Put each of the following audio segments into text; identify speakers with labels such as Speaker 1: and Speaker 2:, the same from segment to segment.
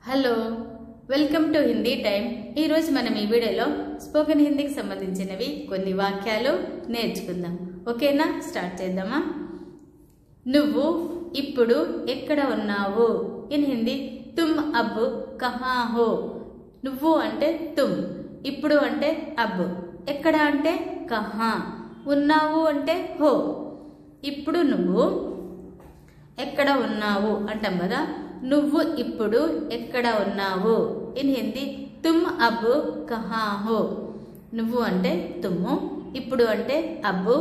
Speaker 1: Hello welcome to Hindi time. ఈ రోజు మనం ఈ వీడియోలో స్పోకెన్ హిందీకి సంబంధించినవి కొన్ని వాక్యాలు నేర్చుకుందాం। ఓకేనా, స్టార్ట్ చేద్దామా। నువ్వు ఇప్పుడు ఎక్కడ ఉన్నావు? ఇన్ హిందీ తుమ్ అబ్ కహా హో। నువ్వు అంటే తుమ్, ఇప్పుడు అంటే అబ్, ఎక్కడ అంటే కహా, ఉన్నావు అంటే హో। ఇప్పుడు నువ్వు ఎక్కడ ఉన్నావు అంటాం కదా, నువ్వు ఇప్పుడు ఎక్కడ ఉన్నావు? ఇన్ హిందీ తుమ్ అబ్ కహా హో। నువ్వు అంటే తుమ్ము, ఇప్పుడు అంటే అబ్బు,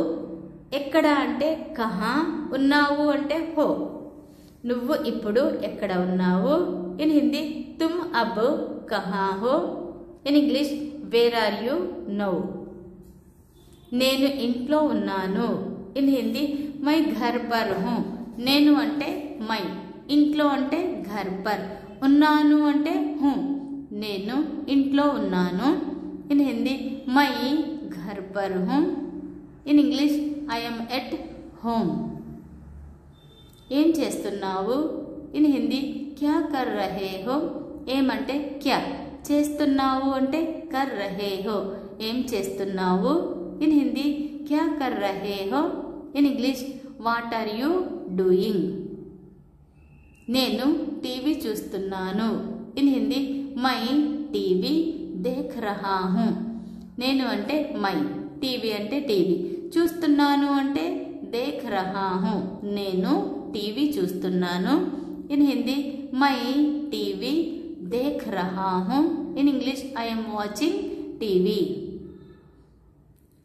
Speaker 1: ఎక్కడ అంటే కహా, ఉన్నావు అంటే హో। నువ్వు ఇప్పుడు ఎక్కడ ఉన్నావు? ఇన్ హిందీ తుమ్ అబ్ కహా హో। In English where are you now. నేను ఇంట్లో ఉన్నాను। ఇన్ హిందీ మై ఘర్ పర్ హూ। నేను అంటే మై, ఇంట్లో అంటే ఘర్ పర్, ఉన్నాను అంటే హూ। నేను ఇంట్లో ఉన్నాను। ఇన్ హిందీ మై ఘర్ పర్ who. In English I yam at home. ఏం చేస్తున్నావు? ఇన్ హిందీ క్యా కర్ రహే హో। ఏమంటే క్యా, చేస్తున్నావు అంటే కర్ రహే హో, ఏం చేస్తున్నావు? ఇన్ హిందీ క్యా కర్ రహే హో। In English what are you doing. నేను టీవీ చూస్తున్నాను। ఇన్ హిందీ మై టీవీ దేఖ్ రహా హూ। నేను అంటే మై, టీవీ అంటే టీవీ, చూస్తున్నాను అంటే దేఖ్ రహా హూ, నేను టీవీ చూస్తున్నాను। ఇన్ హిందీ మై టీవీ దేఖ్ రహా హూ। In English I am watching TV.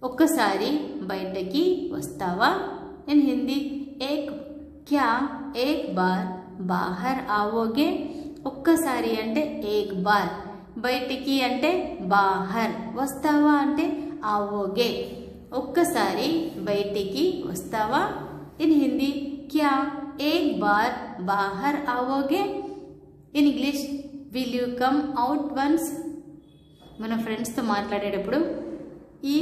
Speaker 1: ఒక్కసారి బయటకి వస్తావా? ఇన్ హిందీ క్యా ఏక్ బార్ బాహర్ ఆవోగే। ఒక్కసారి అంటే ఏక్ బార్, బయటికి అంటే బాహర్, వస్తావా అంటే ఆవోగే। ఒక్కసారి బయటికి వస్తావా? ఇన్ హిందీ క్యా ఏక్ బార్ బాహర్ ఆవోగే। In English will you come out once. మన ఫ్రెండ్స్తో మాట్లాడేటప్పుడు ఈ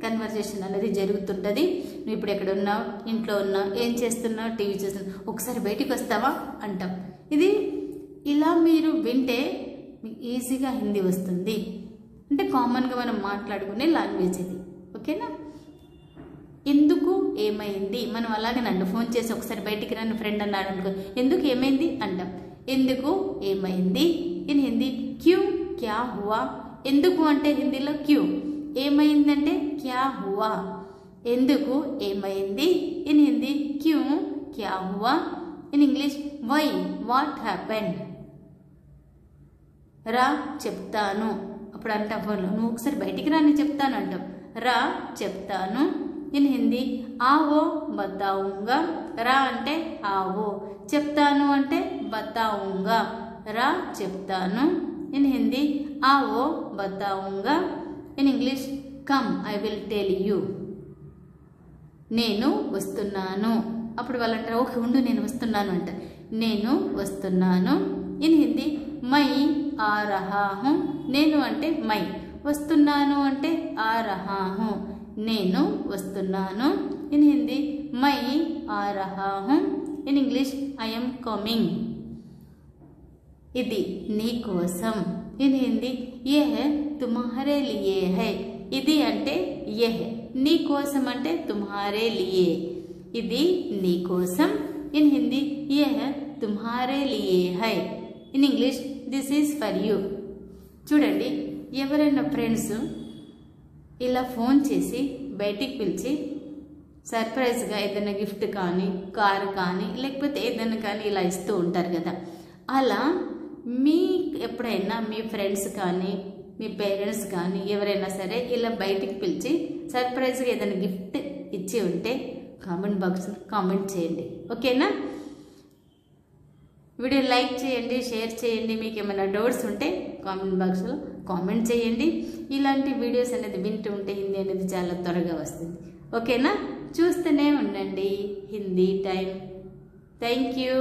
Speaker 1: కన్వర్జేషన్ అనేది జరుగుతుంటుంది। నువ్వు ఇప్పుడు ఎక్కడ ఉన్నావు? ఇంట్లో ఉన్నావు, ఏం చేస్తున్నావు? టీవీ చూస్తున్నావు, ఒకసారి బయటికి వస్తావా అంటాం। ఇది ఇలా మీరు వింటే మీకు ఈజీగా హిందీ వస్తుంది, అంటే కామన్గా మనం మాట్లాడుకునే లాంగ్వేజ్ ఇది। ఓకేనా? ఎందుకు ఏమైంది, మనం అలాగే నన్ను ఫోన్ చేసి ఒకసారి బయటికి నన్ను ఫ్రెండ్ అన్నాడు అనుకో, ఎందుకు ఏమైంది అంటాం। ఎందుకు ఏమైంది? ఇన్ హిందీ క్యూ క్యా హువా। ఎందుకు అంటే హిందీలో క్యూ, ఏమైందంటే క్యా హువా, ఎందుకు ఏమైంది। ఇన్ హిందీ క్యూ క్యా హువా। In English why what happened. రా చెప్తాను, అప్పుడు అంటాం ఫోన్లో, నువ్వు ఒకసారి బయటికి రా నేను చెప్తాను అంటాం, రా చెప్తాను। ఇన్ హిందీ ఆవో బతాऊंगा। రా అంటే ఆవో, చెప్తాను అంటే బతాऊंगा, రా చెప్తాను। ఇన్ హిందీ ఆవో బతాऊंगा। In English come I will tell you. నేను వస్తున్నాను, అప్పుడు వాళ్ళు అంటారు ఓకే ఉండు నేను వస్తున్నాను అంట, నేను వస్తున్నాను। ఇన్ హిందీ మై ఆ రహా హూ। నేను అంటే మై, వస్తున్నాను అంటే ఆ రహా హూ, నేను వస్తున్నాను। ఇన్ హిందీ మై ఆ రహా హూ। In English I am coming. ఇది నీ కోసం। ఇన్ హిందీ యహ్ తుమ్హారే లియే హై। ఇది అంటే యహ్, నీ కోసం అంటే తుమ్హారే లియే, ఇది నీ కోసం। ఇన్ హిందీ యహ్ తుమ్హారే లియే హై। In English this is for you. చూడండి, ఎవరైనా ఫ్రెండ్స్ ఇలా ఫోన్ చేసి బయటికి పిలిచి సర్ప్రైజ్గా ఏదైనా గిఫ్ట్ కానీ, కార్ కానీ, లేకపోతే ఏదైనా కానీ ఇలా ఇస్తూ ఉంటారు కదా, అలా మీ ఎప్పుడైనా మీ ఫ్రెండ్స్ కానీ మీ పేరెంట్స్ కానీ ఎవరైనా సరే ఇలా బయటికి పిలిచి సర్ప్రైజ్గా ఏదైనా గిఫ్ట్ ఇచ్చి ఉంటే కామెంట్ బాక్స్లో కామెంట్ చేయండి। ఓకేనా? వీడియో లైక్ చేయండి, షేర్ చేయండి, మీకు ఏమైనా డౌట్స్ ఉంటే కామెంట్ బాక్స్లో కామెంట్ చేయండి। ఇలాంటి వీడియోస్ అనేది వింటూ ఉంటే హిందీ అనేది చాలా త్వరగా వస్తుంది। ఓకేనా? చూస్తూనే ఉండండి హిందీ టైం। Thank you.